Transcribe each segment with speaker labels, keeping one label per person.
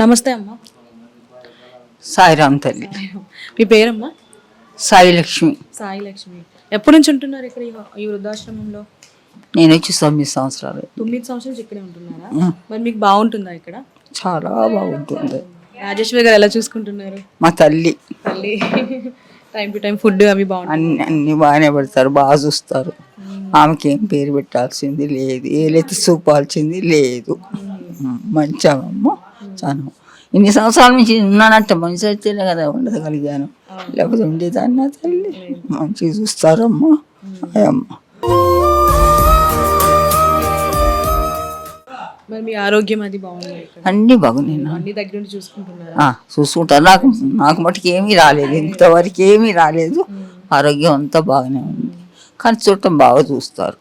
Speaker 1: నమస్తే అమ్మా.
Speaker 2: సాయిరామ్ తల్లి.
Speaker 1: మీ పేరమ్మా?
Speaker 2: సాయి లక్ష్మి.
Speaker 1: సాయి లక్ష్మి. ఎప్పటి నుంచి ఉంటున్నారు ఇక్కడ ఈ వృద్ధాశ్రమంలో?
Speaker 2: నేను వచ్చి 9 సంవత్సరాలు.
Speaker 1: 9 సంవత్సరాల నుంచి ఇక్కడే ఉంటున్నారా? మరి మీకు బాగుంటుందా ఇక్కడ?
Speaker 2: చాలా బాగుంటుంది.
Speaker 1: రాజేశ్వరి గారు ఎలా చూసుకుంటున్నారు?
Speaker 2: మా తల్లి
Speaker 1: టైం టు టైం ఫుడ్ అవి బాగుంటుంది?
Speaker 2: అన్ని బాగానే పెడతారు, బాగా చూస్తారు. ఆమెకి ఏం పేరు పెట్టాల్సింది లేదు, ఏలెత్తి చూపాల్సింది లేదు. మంచిగా చాలా ఇన్ని సంవత్సరాల నుంచి ఉన్నానంటే మంచి అయితేనే కదా ఉండగలిగాను, లేకపోతే ఉండేదాన్ని. తల్లి మంచిగా చూస్తారమ్మా. అమ్మ
Speaker 1: మరి మీ ఆరోగ్యం అది బాగుంది?
Speaker 2: అన్ని బాగున్నాయి.
Speaker 1: అన్ని దగ్గర నుండి చూసుకుంటున్నారా?
Speaker 2: చూసుకుంటారు. నాకు మటుకు ఏమీ రాలేదు, ఇంతవరకు ఏమీ రాలేదు. ఆరోగ్యం అంతా బాగానే ఉంది, కానీ చూడటం బాగా చూస్తారు.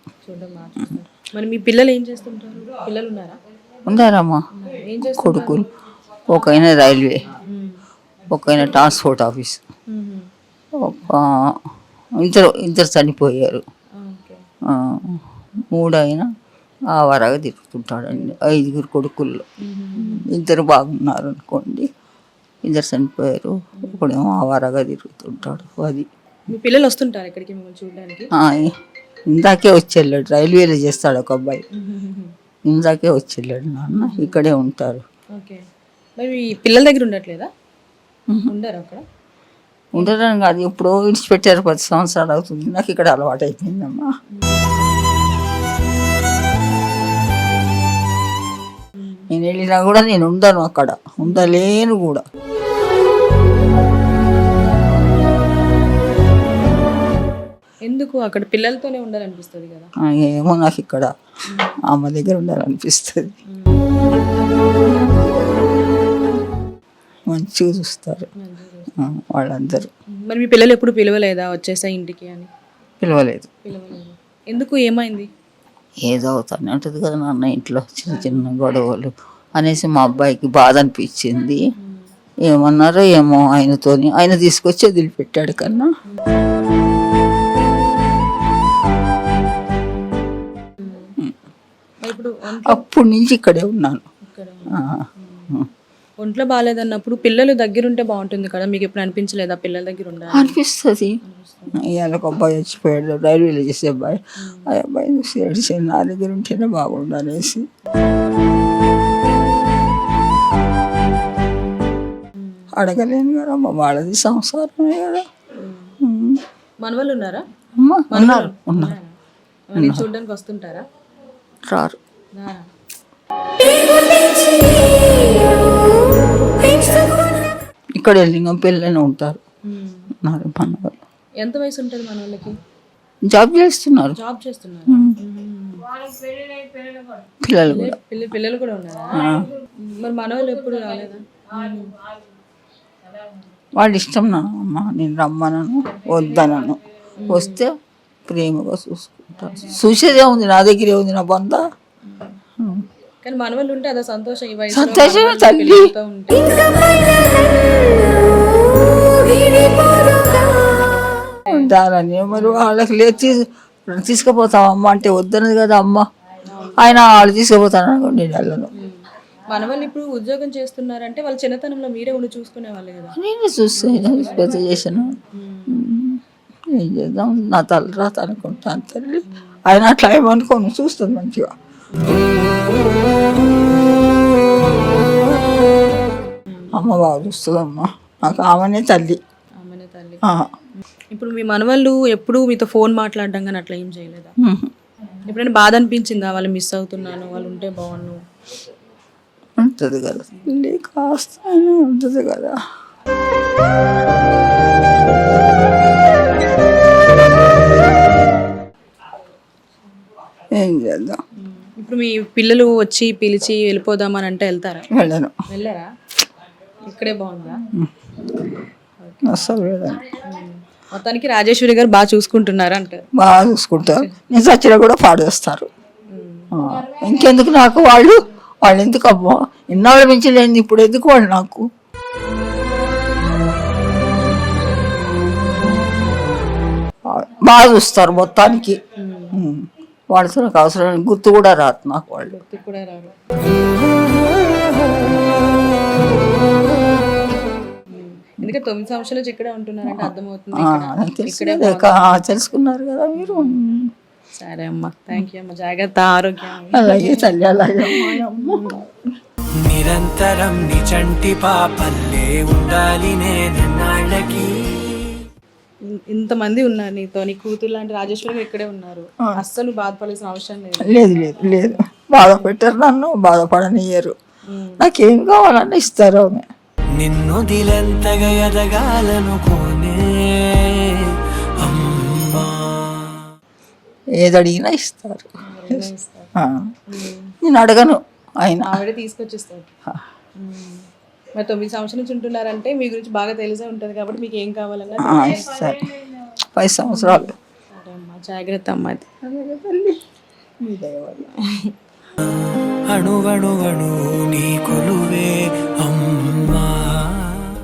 Speaker 1: మరి మీ పిల్లలు ఏం చేస్తుంటారు? పిల్లలు ఉన్నారా?
Speaker 2: ఉన్నారమ్మా. కొడుకులు, ఒకైనా రైల్వే, ఒకైనా ట్రాన్స్పోర్ట్ ఆఫీస్, ఇద్దరు చనిపోయారు. 3 అయినా ఆవారాగా తిరుగుతుంటాడండి. 5 కొడుకుల్లో 2 బాగున్నారు అనుకోండి, 2 చనిపోయారు. ఒకడేమో ఆవారాగా తిరుగుతుంటాడు. అది.
Speaker 1: మీ పిల్లలు వస్తుంటారు ఇక్కడికి మిమ్మల్ని చూడడానికి?
Speaker 2: ఇందాకే వచ్చి వెళ్ళాడు, రైల్వేలో చేస్తాడు ఒక అబ్బాయి. ఇందాకే వచ్చి వెళ్ళాడు. నాన్న ఇక్కడే ఉంటారు.
Speaker 1: మరి మీ పిల్లల దగ్గర ఉండట్లేదా? ఉండరు అక్కడ?
Speaker 2: ఉండరని కాదు, ఎప్పుడో విడిచిపెట్టారు. 10 సంవత్సరాలు అవుతుంది. నాకు ఇక్కడ అలవాటు అయిపోయిందమ్మా. నేను వెళ్ళినా కూడా నేను ఉండను, అక్కడ ఉండలేను కూడా.
Speaker 1: ఎందుకు? అక్కడ పిల్లలతోనే ఉండాలనిపిస్తుంది కదా?
Speaker 2: ఏమో, నాకు ఇక్కడ అమ్మ దగ్గర ఉండాలనిపిస్తుంది. మంచిగా చూస్తారు వాళ్ళందరూ.
Speaker 1: మరి మీ పిల్లలు ఎప్పుడు పిలవలేదా వచ్చేసా ఇంటికి అని?
Speaker 2: పిలవలేదు.
Speaker 1: ఎందుకు? ఏమైంది?
Speaker 2: ఏదో అవుతానే ఉంటుంది కదా నాన్న, ఇంట్లో చిన్న చిన్న గొడవలు అనేసి మా అబ్బాయికి బాధ అనిపించింది. ఏమన్నారో ఏమో ఆయనతోని, ఆయన తీసుకొచ్చి వదిలిపెట్టాడు. కన్నా అప్పటి నుంచి ఇక్కడే ఉన్నాను.
Speaker 1: ఒంట్లో బాగాలేదన్నప్పుడు పిల్లలు దగ్గరుంటే బాగుంటుంది కదా, మీకు ఎప్పుడు అనిపించలేదా పిల్లల దగ్గర ఉండాలి?
Speaker 2: అనిపిస్తుంది. ఇవాళ ఒక అబ్బాయి వచ్చిపోయాడు, రైల్వేలో చేసే అబ్బాయి. ఆ అబ్బాయి చూసి ఏడిచాను, నా దగ్గర ఉంటేనే బాగుండనేసి. అడగలేను కదా అమ్మ, వాళ్ళది సంసారమే కదా.
Speaker 1: మనవాళ్ళు ఉన్నారా?
Speaker 2: ఉన్నారు.
Speaker 1: చూడడానికి వస్తుంటారా?
Speaker 2: రారు. ఇక్కడ లింగం పిల్లలు ఉంటారు. మనవాళ్ళు.
Speaker 1: ఎంత వయసు ఉంటుంది మన వాళ్ళకి?
Speaker 2: జాబ్ చేస్తున్నారు.
Speaker 1: పిల్లలు కూడా ఉన్నారా? మరి మన వాళ్ళు ఎప్పుడు రాలేదా?
Speaker 2: వాళ్ళ ఇష్టం నాన్న, నేను రమ్మనను, వద్దనను. వస్తే ప్రేమగా చూసుకుంటాను. చూసేదే ఉంది, నా దగ్గరే ఉంది నా బంధ.
Speaker 1: కానీ మన వాళ్ళు ఉంటే అదో సంతోషం.
Speaker 2: సంతోషమే తల్లి. ఉంటారని మరి వాళ్ళకి లేదు తీసుకుపోతామమ్మ అంటే వద్దనది కదా అమ్మ. ఆయన వాళ్ళు తీసుకుపోతాను అనుకోండి, నేను వెళ్ళను.
Speaker 1: మన వాళ్ళు ఇప్పుడు ఉద్యోగం చేస్తున్నారంటే వాళ్ళ చిన్నతనంలో మీరే ఉండి చూసుకునే వాళ్ళే కదా.
Speaker 2: నేనే చూస్తే పెద్ద చేసాను. ఏం చేద్దాం, నా తల రాత అనుకుంటాను తల్లి. ఆయన అట్లా ఏమనుకోను, చూస్తుంది మంచిగా. అమ్మ బాగా చూస్తుందమ్మా, నాకు ఆమెనే తల్లి.
Speaker 1: ఇప్పుడు మీ మనవాళ్ళు ఎప్పుడు మీతో ఫోన్ మాట్లాడడం కానీ అట్లా ఏం చేయలేదా? ఎప్పుడైనా బాధ అనిపించిందా, వాళ్ళు మిస్ అవుతున్నాను, వాళ్ళు ఉంటే బాగున్నాను?
Speaker 2: ఉంటుంది కదా కాస్త ఉంటుంది కదా. ఏం చేద్దాం.
Speaker 1: ఇప్పుడు మీ పిల్లలు వచ్చి పిలిచి వెళ్ళిపోదామని అంటే వెళ్తారా? వెళ్ళరా? ఇక్కడే బాగుందా?
Speaker 2: అసలు
Speaker 1: మొత్తానికి రాజేశ్వరి గారు బాగా చూసుకుంటున్నారు అంటారు?
Speaker 2: బాగా చూసుకుంటారు. నేను సచ్చినా కూడా పాడు చేస్తారు. ఇంకెందుకు నాకు వాళ్ళు ఎందుకు అమ్మా, ఇన్నాళ్ళు మించి లేని ఇప్పుడు ఎందుకు వాళ్ళు నాకు? బాగా చూస్తారు మొత్తానికి. వాళ్ళతో నాకు అవసరం గుర్తు కూడా రాదు నాకు, వాళ్ళు గుర్తు కూడా రాదు.
Speaker 1: 9 సంవత్సరాల నుంచి ఇక్కడే ఉంటున్నారంటే అర్థమవుతుంది
Speaker 2: తెలుసు తెలుసుకున్నారు కదా మీరు.
Speaker 1: సరే అమ్మా, థ్యాంక్ యూ అమ్మ, జాగ్రత్త, ఆరోగ్యం.
Speaker 2: అలాగే తల్లి, అలాగే అమ్మ.
Speaker 3: నిరంతరం నిచంటి పాపల్లే ఉండాలి నేనన్నాళ్ళకి.
Speaker 1: ఇంతమంది ఉన్నారు నీతో, నీ కూతురు లాంటి రాజేశ్వరి ఇక్కడే ఉన్నారు, అస్సలు బాధపడాల్సిన అవసరం లేదు.
Speaker 2: లేదు లేదు లేదు, బాధ పెట్టారు నన్ను, బాధపడనియ్యరు. నాకేం కావాలన్నా ఇస్తారు ఆమె.
Speaker 3: నిన్ను దిలెంతగా ఎదగాలనుకోనే అమ్మా.
Speaker 2: ఏది అడిగినా ఇస్తారు. నేను అడగను, ఆయన
Speaker 1: ఆవిడ తీసుకొచ్చిస్తారు. మరి 9 సంవత్సరాల నుంచి ఉంటున్నారంటే మీ గురించి బాగా తెలిసే ఉంటుంది కాబట్టి మీకు ఏం కావాలన్నా
Speaker 2: ఇస్తారు. 5 సంవత్సరాలు.
Speaker 1: సరే అమ్మా, జాగ్రత్త అమ్మా.
Speaker 3: అణువణువణు నీ కొలువే అమ్మ.